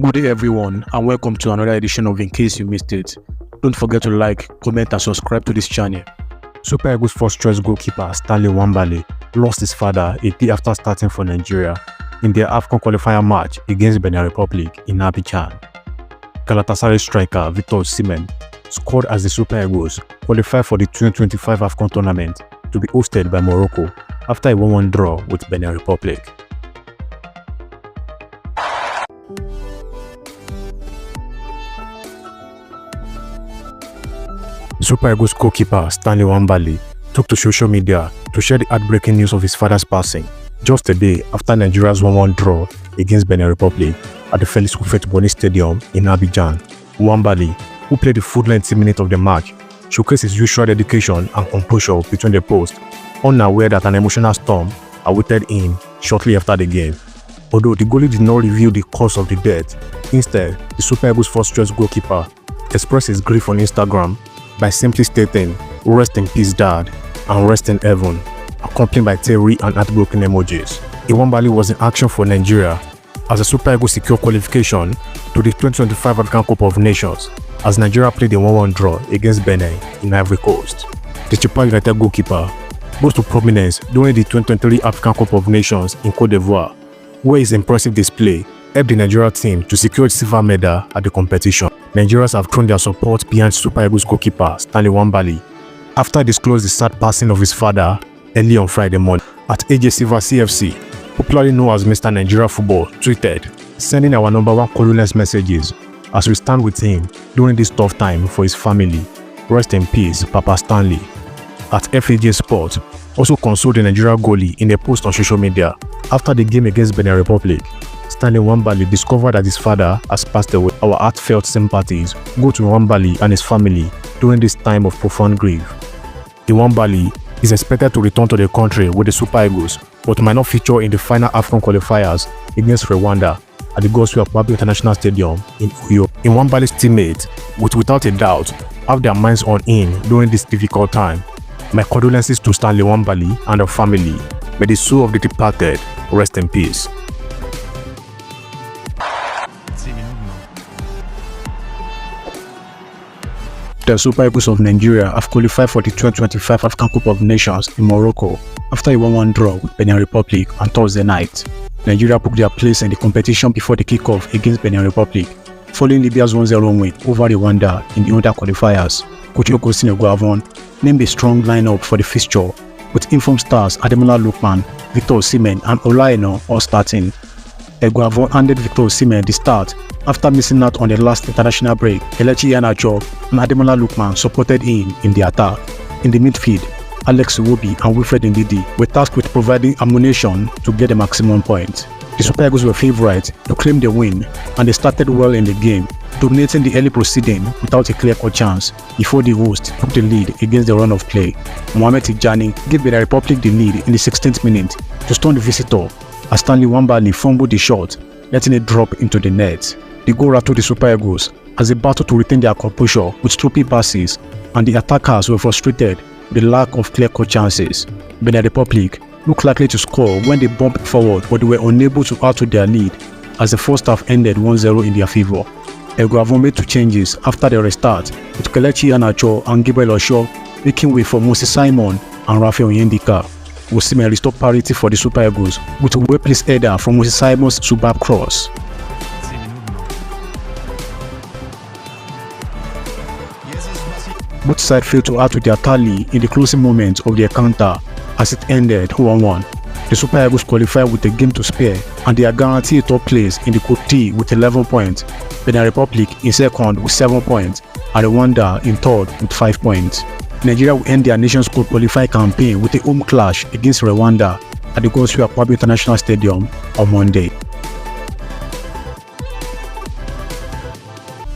Good day everyone and welcome to another edition of In Case You Missed It. Don't forget to like, comment and subscribe to this channel. Super Eagles first choice goalkeeper Stanley Nwabali lost his father a day after starting for Nigeria in their AFCON qualifier match against Benin Republic in Abidjan. Galatasaray striker Victor Osimhen scored as the Super Eagles qualified for the 2025 AFCON tournament to be hosted by Morocco after a 1-1 draw with Benin Republic. Super Eagles goalkeeper Stanley Nwabali took to social media to share the heartbreaking news of his father's passing just a day after Nigeria's 1-1 draw against Benin Republic at the Felix Houphouët-Boigny Stadium in Abidjan. Nwabali, who played the full 90 minutes of the match, showcased his usual dedication and composure between the posts, unaware that an emotional storm awaited him shortly after the game. Although the goalie did not reveal the cause of the death, instead, the Super Eagles first choice goalkeeper expressed his grief on Instagram by simply stating, "Rest in peace, Dad," and "Rest in heaven," accompanied by teary and heartbroken emojis. Nwabali was in action for Nigeria as the Super Eagles secured qualification to the 2025 African Cup of Nations as Nigeria played a 1-1 draw against Benin in Ivory Coast. The Chipa United goalkeeper rose to prominence during the 2023 African Cup of Nations in Côte d'Ivoire, where his impressive display helped the Nigeria team to secure a silver medal at the competition. Nigerians have thrown their support behind Super Eagles goalkeeper Stanley Nwabali after he disclosed the sad passing of his father early on Friday morning. At AJ Silva CFC, popularly known as Mr. Nigeria Football, tweeted, "Sending our #1 condolence messages as we stand with him during this tough time for his family. Rest in peace, Papa Stanley." At FAJ Sport, also consoled the Nigeria goalie in a post on social media after the game against Benin Republic. Stanley Nwabali discovered that his father has passed away. Our heartfelt sympathies go to Nwabali and his family during this time of profound grief. Nwabali is expected to return to the country with the Super Eagles, but might not feature in the final AFCON qualifiers against Rwanda at the Osho International Stadium in Uyo. Nwabali's teammates would without a doubt have their minds on him during this difficult time. My condolences to Stanley Nwabali and her family. May the soul of the departed rest in peace. The Super Eagles of Nigeria have qualified for the 2025 African Cup of Nations in Morocco after a 1-1 draw with Benin Republic on Thursday night. Nigeria booked their place in the competition before the kickoff against Benin Republic, following Libya's 1-0 win over Rwanda in the other qualifiers. Coach Eguavoen named a strong lineup for the fixture, with informed stars Ademola Lookman, Victor Osimhen and Aina all starting. Eguavoen handed Victor Osimhen the start after missing out on the last international break. Kelechi Aina and Ademola Lookman supported him in the attack. In the midfield, Alex Iwobi and Wilfred Finidi were tasked with providing ammunition to get the maximum points. The Super Eagles were favourites to claim the win, and they started well in the game, dominating the early proceeding without a clear-cut chance before the host took the lead against the run of play. Mohamed Tijani gave the Republic the lead in the 16th minute to stun the visitor as Stanley Nwabali fumbled the shot, letting it drop into the net. The goal rattled the Super Eagles as they battled to retain their composure with stupid passes, and the attackers were frustrated with the lack of clear-cut chances. Benin Republic looked likely to score when they bumped forward, but they were unable to add to their lead as the first half ended 1-0 in their favour. Eguavoen made 2 changes after the restart, with Kelechi Aina and Gabriel Osho making way for Osimhen and Rafael Onyedika. Osimhen restored parity for the Super Eagles with a well-placed header from Osimhen's superb cross. Both sides failed to add to their tally in the closing moments of the encounter as it ended 1-1. The Super Eagles qualified with a game to spare, and they are guaranteed top place in the Group D with 11 points, Benin Republic in second with 7 points, and Rwanda in third with 5 points. Nigeria will end their Nations Cup qualifying campaign with a home clash against Rwanda at the Osho International Stadium on Monday.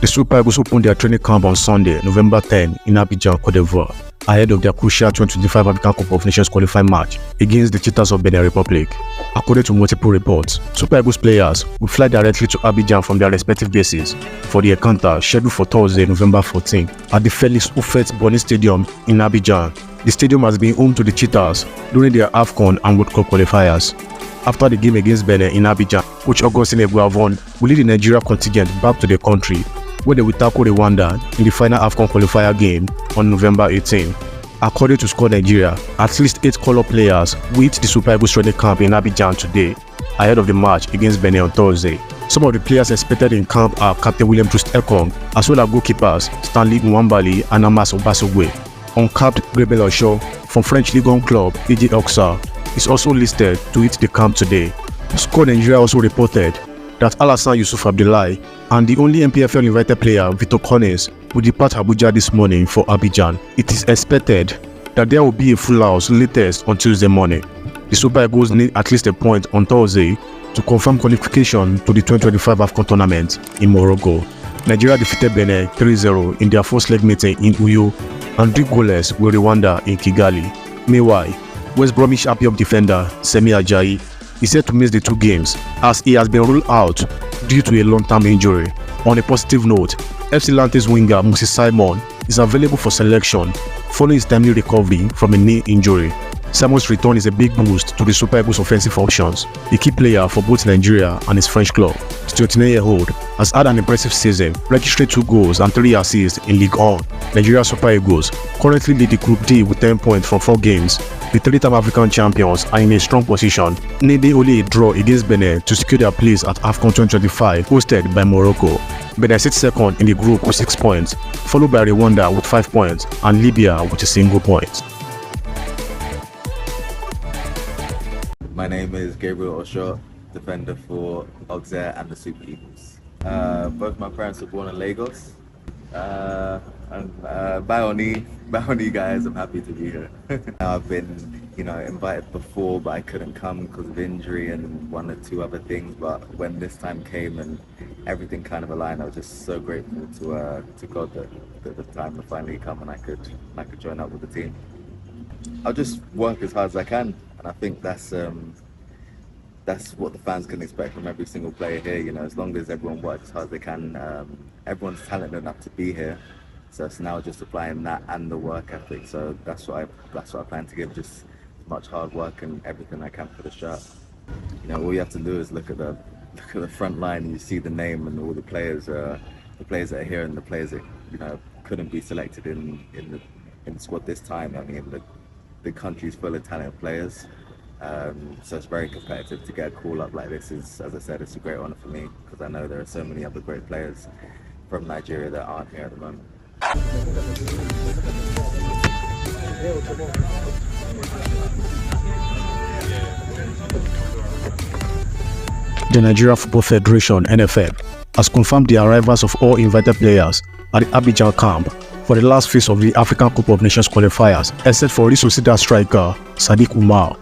The Super Eagles opened their training camp on Sunday, November 10 in Abidjan, Côte d'Ivoire, ahead of their crucial 2025 African Cup of Nations qualifying match against the Cheetahs of Benin Republic. According to multiple reports, Super Eagles players will fly directly to Abidjan from their respective bases for the encounter scheduled for Thursday, November 14 at the Felix Houphouët-Boigny Stadium in Abidjan. The stadium has been home to the Cheetahs during their AFCON and World Cup qualifiers. After the game against Benin in Abidjan, Coach Eguavoen will lead the Nigeria contingent back to the country, where they will tackle Rwanda in the final AFCON qualifier game on November 18. According to Squad Nigeria, at least 8 call-up players will hit the Super Eagles training camp in Abidjan today, ahead of the match against Benin on Thursday. Some of the players expected in camp are Captain Troost-Ekong, as well as goalkeepers Nwabali and Aina. Uncapped Osho from French Ligue 1 club AFCON is also listed to hit the camp today. Squad Nigeria also reported that Alassane Yusuf Abdullahi and the only MPFL invited player Victor Cornes will depart Abuja this morning for Abidjan. It is expected that there will be a full house latest on Tuesday morning. The Super Eagles need at least a point on Thursday to confirm qualification to the 2025 AFCON tournament in Morocco. Nigeria defeated Benin 3-0 in their first leg meeting in Uyo and 3 goalless with Rwanda in Kigali. Meanwhile, West Bromwich Albion defender Semi Ajayi is set to miss the 2 games as he has been ruled out due to a long-term injury. On a positive note, FC Lante's winger Osimhen is available for selection following his timely recovery from a knee injury. Simon's return is a big boost to the Super Eagles' offensive options. The key player for both Nigeria and his French club, the 29-year-old, has had an impressive season, registering 2 goals and 3 assists in League 1. Nigeria Super Eagles currently lead the Group D with 10 points from 4 games. The 3-time African champions are in a strong position, needing only a draw against Benin to secure their place at AFCON 2025, hosted by Morocco. Benin sits second in the group with 6 points, followed by Rwanda with 5 points and Libya with a single point. My name is Gabriel Osho, defender for Auxerre and the Super Eagles. Both my parents were born in Lagos. Baoni guys, I'm happy to be here. I've been, invited before, but I couldn't come because of injury and 1 or 2 other things. But when this time came and everything kind of aligned, I was just so grateful to God that the time to finally come and I could join up with the team. I'll just work as hard as I can, and I think that's what the fans can expect from every single player here. As long as everyone works as hard as they can, everyone's talented enough to be here. So it's now just applying that and the work ethic. So that's what I plan to give, just as much hard work and everything I can for the shirt. All you have to do is look at the front line, and you see the name and all the players that are here and the players that couldn't be selected in the squad this time. I mean, the country's full of talented players. So it's very competitive. To get a call up like this is, as I said, it's a great honour for me because I know there are so many other great players from Nigeria that aren't here at the moment. The Nigeria Football Federation (NFF) has confirmed the arrivals of all invited players at the Abidjan camp for the last phase of the African Cup of Nations qualifiers, except for Sociedad striker Sadiq Umar.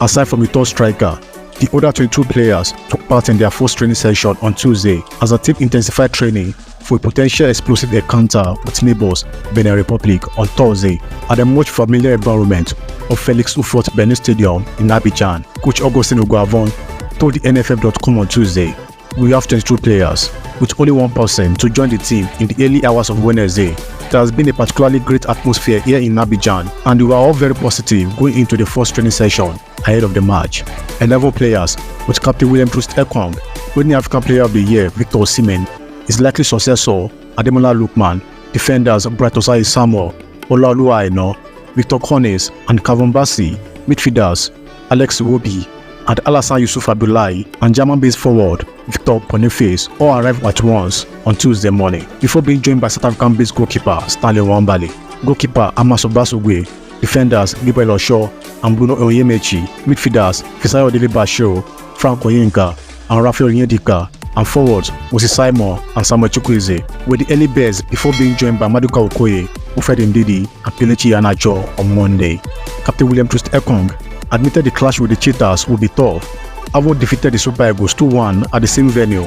Aside from the top striker, the other 22 players took part in their first training session on Tuesday as the team intensified training for a potential explosive encounter with neighbours Benin Republic on Thursday at the much familiar environment of Felix Ufot Benin Stadium in Abidjan. Coach Eguavoen told the NFF.com on Tuesday, "We have 22 players, with only 1 person to join the team in the early hours of Wednesday. There has been a particularly great atmosphere here in Abidjan, and we were all very positive going into the first training session ahead of the match." 11 players, with Captain Troost-Ekong, winning African Player of the Year Victor Osimhen, his likely successor Ademola Lookman, defenders Brightosai Samuel, Aina, Victor Cornes, and Kavambasi, midfielders Alex Iwobi and Alassane Yusuf Abdullahi, and German-based forward Victor Boniface all arrived at once on Tuesday morning, before being joined by South African-based goalkeeper Nwabali, goalkeeper Amasobasogwe, defenders Gabriel Osho and Bruno Onyemechi, midfielders Fisayo Dele-Bashir, Frank Oyinka and Raphael Nyedika, and forwards Osimhen and Samuel Chukwueze, were the early birds before being joined by Maduka Okoye, Wilfred Ndidi and Kelechi Iheanacho on Monday. Captain Troost-Ekong admitted the clash with the Cheetahs would be tough, having defeated the Super Eagles 2-1 at the same venue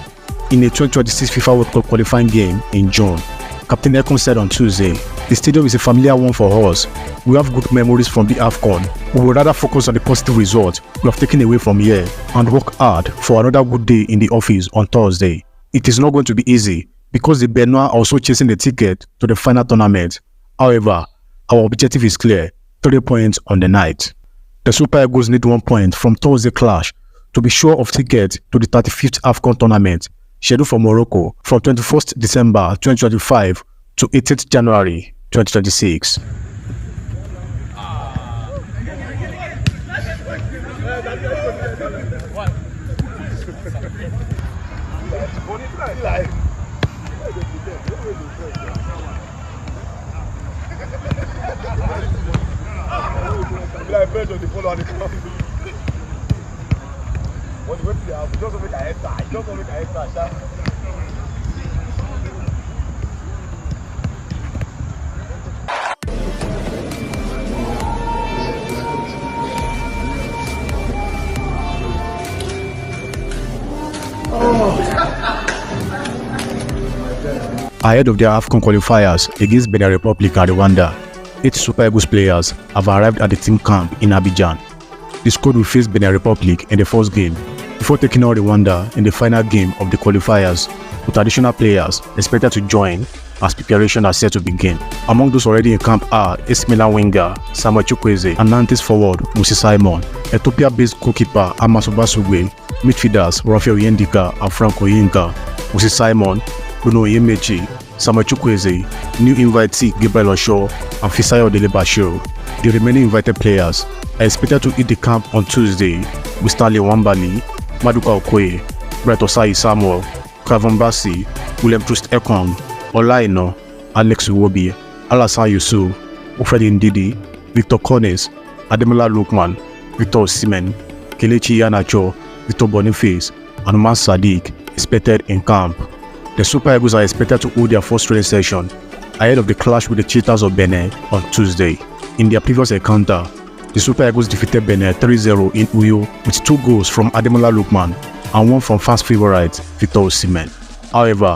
in a 2026 FIFA World Cup qualifying game in June. Captain Ekong said on Tuesday, "The stadium is a familiar one for us. We have good memories from the AFCON. We would rather focus on the positive result we have taken away from here and work hard for another good day in the office on Thursday. It is not going to be easy because the Benoit are also chasing the ticket to the final tournament. However, our objective is clear: 3 points on the night." The Super Eagles need 1 point from Thursday clash to be sure of tickets to the 35th AFCON tournament, scheduled for Morocco from 21st December 2025 to 18th January 2026. Ahead of their AFCON qualifiers against Benin Republic and Rwanda, 8 Super Eagles players have arrived at the team camp in Abidjan. The squad will face Benin Republic in the first game, before taking on Rwanda in the final game of the qualifiers, with additional players expected to join as preparation are set to begin. Among those already in camp are AC Milan winger Samuel Chukwueze and Nantes forward Osimhen, Ethiopia-based goalkeeper Amos Obasugwe, midfielders Raphael Yendika and Franco Yinka, Osimhen, Bruno Yemechi, Samuel Chukwueze, new invitee Gabriel Osho, and Fisayo Delebashiro. The remaining invited players are expected to hit the camp on Tuesday with Stanley Nwabali, Maduka Okoye, Brett Osai Samuel, Kavon Bassi, William Troost-Ekong, Aina, Alex Iwobi, Alassane Yusuf, Ofredi Ndidi, Victor Cornes, Ademola Lookman, Victor Osimhen, Kelechi Iheanacho, Victor Boniface, and Omar Sadiq expected in camp. The Super Eagles are expected to hold their first training session ahead of the clash with the Cheetahs of Benin on Tuesday. In their previous encounter, the Super Eagles defeated Benin 3-0 in Uyo with 2 goals from Ademola Lookman and 1 from fans favourite Victor Osimhen. However,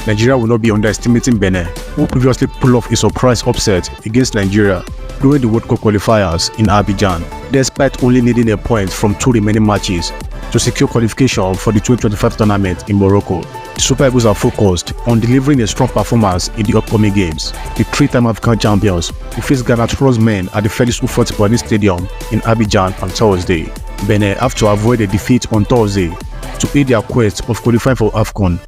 Nigeria will not be underestimating Benin, who previously pulled off a surprise upset against Nigeria during the World Cup qualifiers in Abidjan, despite only needing a point from 2 remaining matches to secure qualification for the 2025 tournament in Morocco. The Super Eagles are focused on delivering a strong performance in the upcoming games. The 3-time AFCON champions will face Ghana's men at the Felix Houphouët-Boigny Stadium in Abidjan on Thursday. Benin have to avoid a defeat on Thursday to aid their quest of qualifying for AFCON.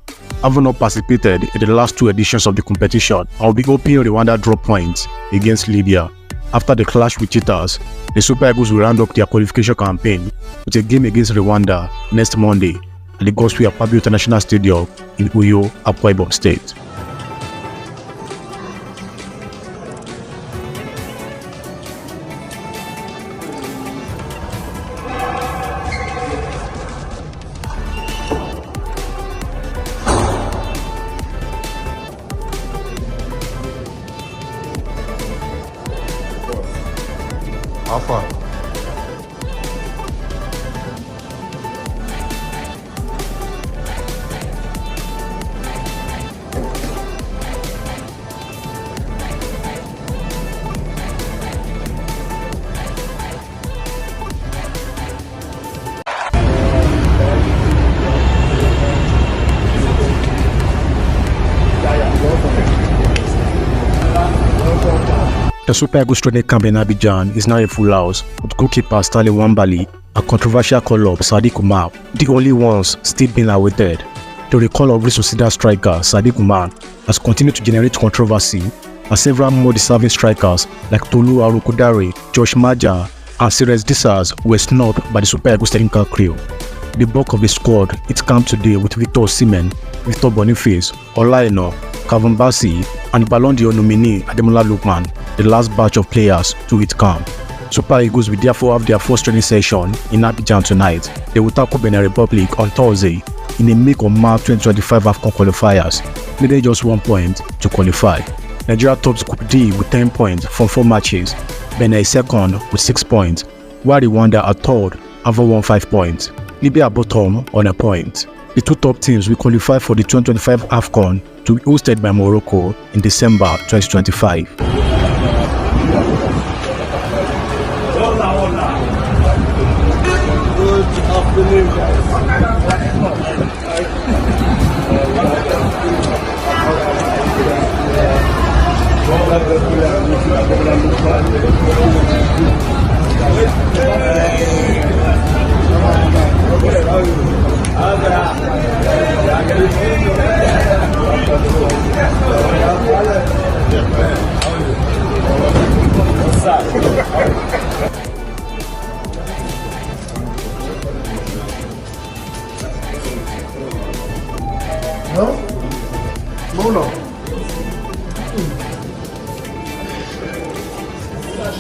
Having not participated in the last 2 editions of the competition, and will be hoping Rwanda drop points against Libya. After the clash with Cheetahs, the Super Eagles will round up their qualification campaign with a game against Rwanda next Monday at the Gospel Akpabio International Stadium in Uyo, Akwa Ibom State. Alpha. The Super Eagles training camp in Abidjan is now a full house, with goalkeeper Stanley Nwabali and controversial call-up Sadiq Umar, the only ones still being awaited. The recall of Real Sociedad striker Sadiq Umar has continued to generate controversy, as several more deserving strikers like Tolu Arokodare, Josh Maja, and Cyrus Dissas were snubbed by the Super Eagles technical crew. The bulk of the squad hit camp today with Victor Osimhen, Victor Boniface, Aina, Kavon Bassi, and Ballon d'Or nominee Ademola Lookman, the last batch of players to hit camp. Super Eagles will therefore have their first training session in Abidjan tonight. They will tackle Benin Republic on Thursday in a make or mark 2025 AFCON qualifiers, needing just 1 point to qualify. Nigeria tops Group D with 10 points from 4 matches. Benin is second with 6 points, while Rwanda are third, having won 5 points. Libya are bottom on a point. The 2 top teams will qualify for the 2025 AFCON to be hosted by Morocco in December 2025. Good afternoon, guys.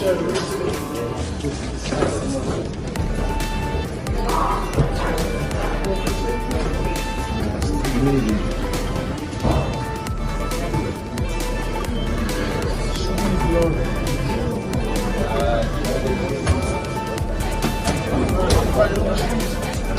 Shadow.